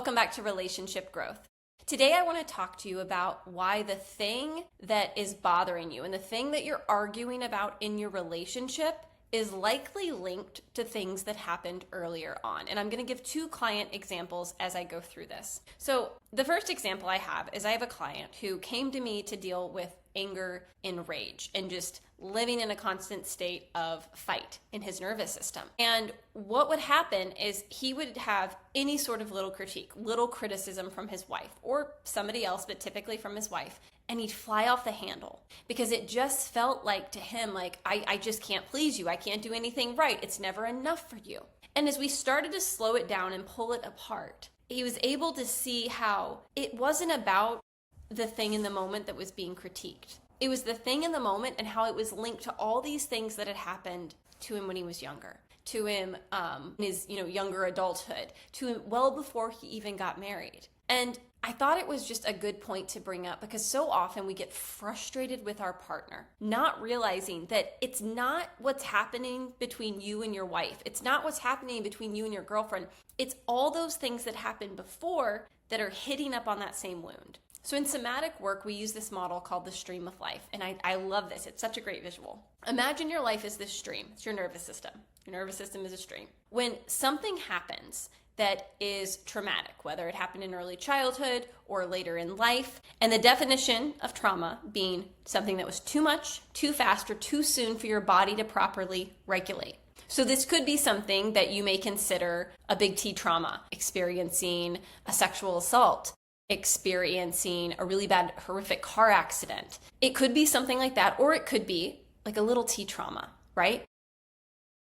Welcome back to Relationship Growth. Today I want to talk to you about why the thing that is bothering you and the thing that you're arguing about in your relationship is likely linked to things that happened earlier on. And I'm going to give two client examples as I go through this. So the first example I have is I have a client who came to me to deal with anger and rage and just living in a constant state of fight in his nervous system. And what would happen is he would have any sort of little critique, little criticism from his wife or somebody else, but typically from his wife. And he'd fly off the handle because it just felt like to him, like, I just can't please you. I can't do anything right. It's never enough for you. And as we started to slow it down and pull it apart, he was able to see how it wasn't about the thing in the moment that was being critiqued. It was the thing in the moment and how it was linked to all these things that had happened to him when he was younger, to him in his younger adulthood, to him well before he even got married. And I thought it was just a good point to bring up because so often we get frustrated with our partner, not realizing that it's not what's happening between you and your wife. It's not what's happening between you and your girlfriend. It's all those things that happened before that are hitting up on that same wound. So in somatic work, we use this model called the stream of life. And I love this. It's such a great visual. Imagine your life is this stream. It's your nervous system. Your nervous system is a stream. When something happens that is traumatic, whether it happened in early childhood or later in life, and the definition of trauma being something that was too much, too fast, or too soon for your body to properly regulate. So this could be something that you may consider a big T trauma, experiencing a sexual assault, experiencing a really bad, horrific car accident. It could be something like that, or it could be like a little T trauma, right?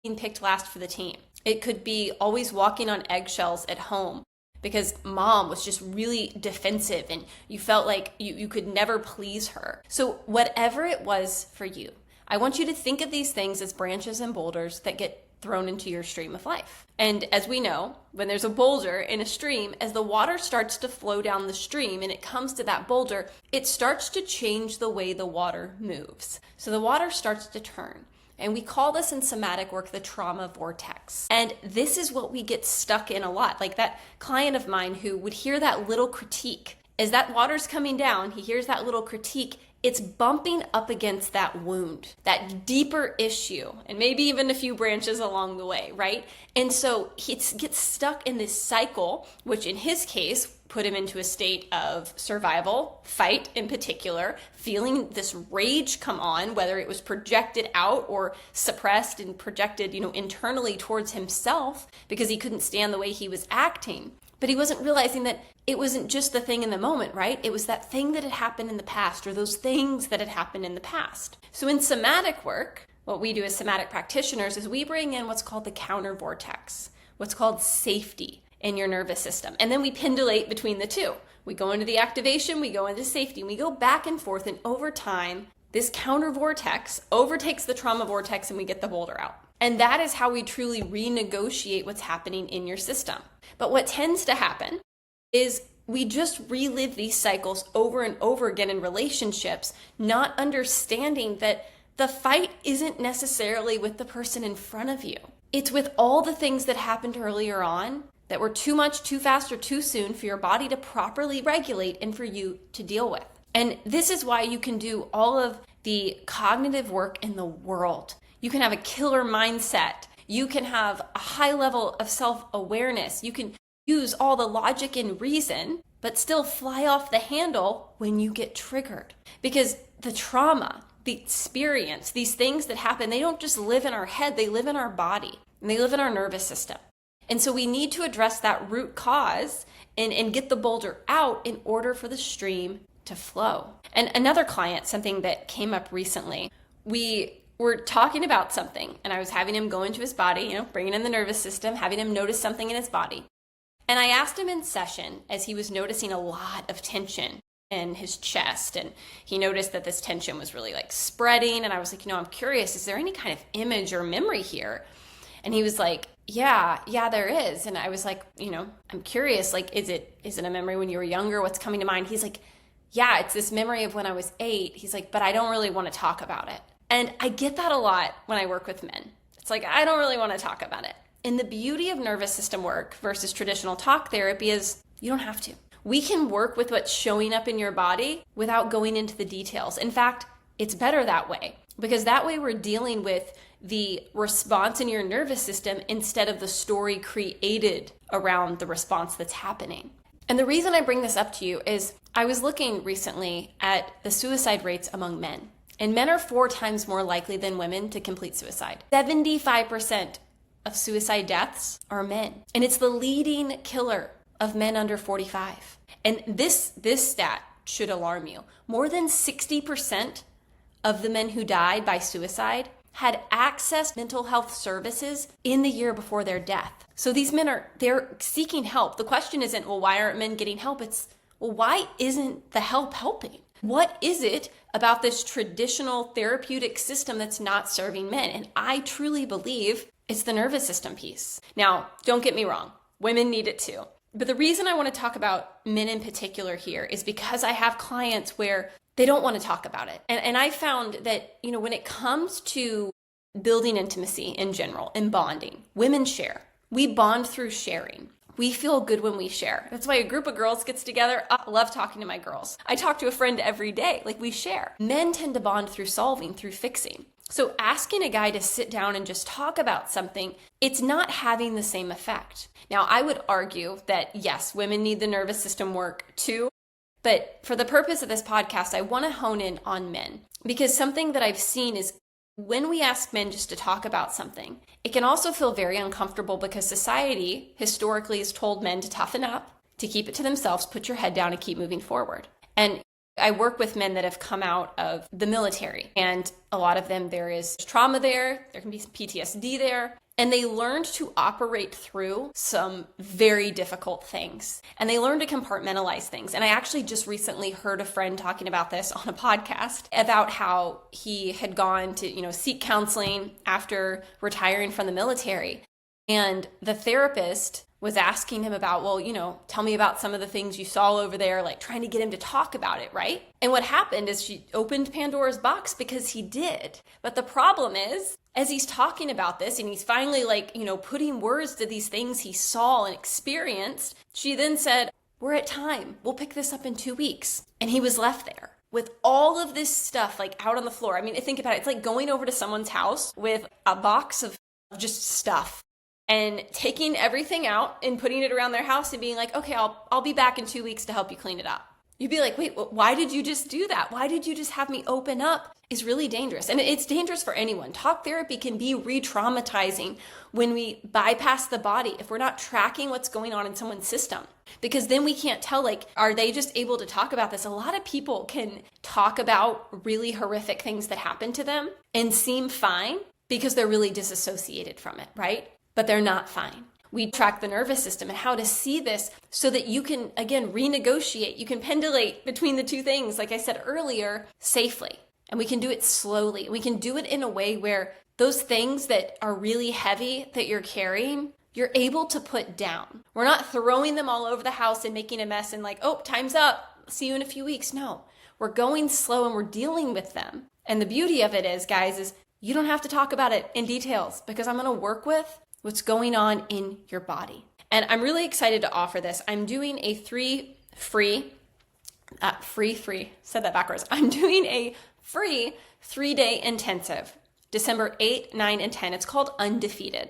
Being picked last for the team. It could be always walking on eggshells at home because mom was just really defensive and you felt like you could never please her. So whatever it was for you, I want you to think of these things as branches and boulders that get thrown into your stream of life. And as we know, when there's a boulder in a stream, as the water starts to flow down the stream and it comes to that boulder, it starts to change the way the water moves. So the water starts to turn. And we call this in somatic work the trauma vortex. And this is what we get stuck in a lot. Like that client of mine who would hear that little critique. As that water's coming down, he hears that little critique. It's bumping up against that wound, that deeper issue, and maybe even a few branches along the way, right? And so he gets stuck in this cycle, which in his case put him into a state of survival, fight in particular, feeling this rage come on, whether it was projected out or suppressed and projected, internally towards himself because he couldn't stand the way he was acting. But he wasn't realizing that it wasn't just the thing in the moment, right? It was that thing that had happened in the past or those things that had happened in the past. So in somatic work, what we do as somatic practitioners is we bring in what's called the counter vortex, what's called safety in your nervous system. And then we pendulate between the two. We go into the activation, we go into safety, and we go back and forth. And over time, this counter vortex overtakes the trauma vortex and we get the boulder out. And that is how we truly renegotiate what's happening in your system. But what tends to happen is we just relive these cycles over and over again in relationships, not understanding that the fight isn't necessarily with the person in front of you. It's with all the things that happened earlier on that were too much, too fast, or too soon for your body to properly regulate and for you to deal with. And this is why you can do all of the cognitive work in the world. You can have a killer mindset. You can have a high level of self-awareness. You can use all the logic and reason, but still fly off the handle when you get triggered. Because the trauma, the experience, these things that happen, they don't just live in our head, they live in our body and they live in our nervous system. And so we need to address that root cause and get the boulder out in order for the stream to flow. And another client, something that came up recently, we were talking about something and I was having him go into his body, bringing in the nervous system, having him notice something in his body. And I asked him in session as he was noticing a lot of tension in his chest, and he noticed that this tension was really spreading. And I was like, I'm curious, is there any kind of image or memory here? And he was like, yeah, there is. And I was like, I'm curious, is it a memory when you were younger? What's coming to mind? He's like, yeah, it's this memory of when I was 8. He's like, but I don't really want to talk about it. And I get that a lot when I work with men. It's like, I don't really want to talk about it. And the beauty of nervous system work versus traditional talk therapy is You don't have to. We can work with what's showing up in your body without going into the details. In fact, it's better that way, because that way we're dealing with the response in your nervous system instead of the story created around the response that's happening. And the reason I bring this up to you is I was looking recently at the suicide rates among men. And men are 4 times more likely than women to complete suicide. 75% of suicide deaths are men. And it's the leading killer of men under 45. And this stat should alarm you. More than 60% of the men who died by suicide had access to mental health services in the year before their death. So these men they're seeking help. The question isn't, well, why aren't men getting help? It's, well, why isn't the help helping? What is it about this traditional therapeutic system that's not serving men? And I truly believe it's the nervous system piece. Now, don't get me wrong. Women need it too. But the reason I want to talk about men in particular here is because I have clients where they don't want to talk about it. And I found that, when it comes to building intimacy in general and bonding, women share. We bond through sharing. We feel good when we share. That's why a group of girls gets together. I love talking to my girls. I talk to a friend every day. We share. Men tend to bond through solving, through fixing. So asking a guy to sit down and just talk about something, it's not having the same effect. Now, I would argue that yes, women need the nervous system work too. But for the purpose of this podcast, I want to hone in on men, because something that I've seen is when we ask men just to talk about something, it can also feel very uncomfortable because society historically has told men to toughen up, to keep it to themselves, put your head down and keep moving forward. And I work with men that have come out of the military, and a lot of them, there is trauma there can be some PTSD there, and they learned to operate through some very difficult things. And they learned to compartmentalize things. And I actually just recently heard a friend talking about this on a podcast about how he had gone to, seek counseling after retiring from the military. And the therapist was asking him about, well, tell me about some of the things you saw over there, trying to get him to talk about it, right? And what happened is she opened Pandora's box because he did. But the problem is, as he's talking about this and he's finally putting words to these things he saw and experienced, she then said, we're at time. We'll pick this up in 2 weeks. And he was left there with all of this stuff out on the floor. I mean, think about it. It's like going over to someone's house with a box of just stuff and taking everything out and putting it around their house and being like, okay, I'll be back in 2 weeks to help you clean it up. You'd be like, wait, why did you just do that? Why did you just have me open up? Is really dangerous. And it's dangerous for anyone. Talk therapy can be re-traumatizing when we bypass the body, if we're not tracking what's going on in someone's system. Because then we can't tell, are they just able to talk about this? A lot of people can talk about really horrific things that happen to them and seem fine because they're really disassociated from it, right? But they're not fine. We track the nervous system and how to see this so that you can, again, renegotiate. You can pendulate between the two things, like I said earlier, safely. And we can do it slowly. We can do it in a way where those things that are really heavy that you're carrying, you're able to put down. We're not throwing them all over the house and making a mess and oh, time's up. See you in a few weeks. No, we're going slow and we're dealing with them. And the beauty of it is, guys, is you don't have to talk about it in details because I'm going to work with what's going on in your body. And I'm really excited to offer this. I'm doing a I'm doing a free 3-day intensive, December 8, 9, and 10. It's called Undefeated.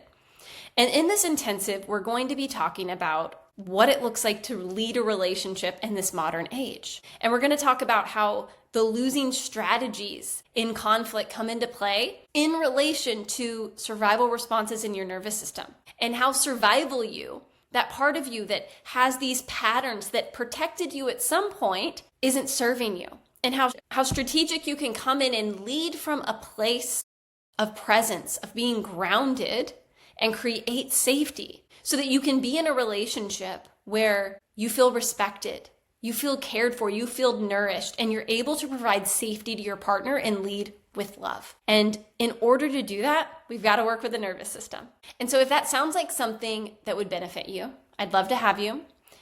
And in this intensive, we're going to be talking about what it looks like to lead a relationship in this modern age. And we're going to talk about how the losing strategies in conflict come into play in relation to survival responses in your nervous system, and how survival you, that part of you that has these patterns that protected you at some point, isn't serving you. And how strategic you can come in and lead from a place of presence, of being grounded, and create safety so that you can be in a relationship where you feel respected, you feel cared for, you feel nourished, and you're able to provide safety to your partner and lead with love. And in order to do that, we've got to work with the nervous system. And so if that sounds like something that would benefit you, I'd love to have you.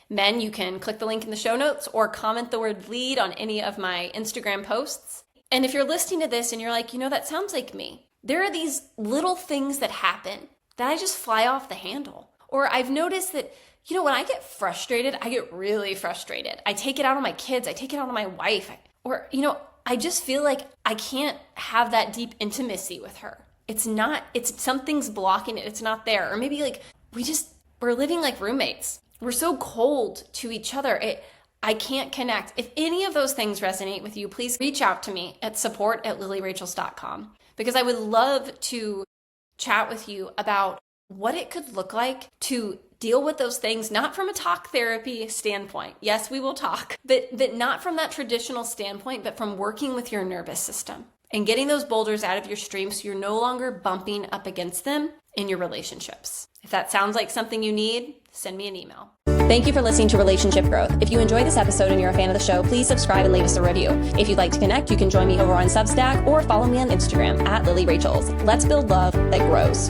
Men, you can click the link in the show notes or comment the word lead on any of my Instagram posts. And if you're listening to this and you're like, that sounds like me, there are these little things that happen that I just fly off the handle. Or I've noticed that, when I get frustrated, I get really frustrated. I take it out on my kids. I take it out on my wife. I just feel like I can't have that deep intimacy with her. It's something's blocking it. It's not there. Or maybe like we're living like roommates. We're so cold to each other. I can't connect. If any of those things resonate with you, please reach out to me at support@lilyrachels.com, because I would love to chat with you about what it could look like to deal with those things, not from a talk therapy standpoint. Yes, we will talk, but not from that traditional standpoint, but from working with your nervous system and getting those boulders out of your stream so you're no longer bumping up against them in your relationships. If that sounds like something you need, send me an email. Thank you for listening to Relationship Growth. If you enjoyed this episode and you're a fan of the show, please subscribe and leave us a review. If you'd like to connect, you can join me over on Substack or follow me on Instagram @LilyRachels. Let's build love that grows.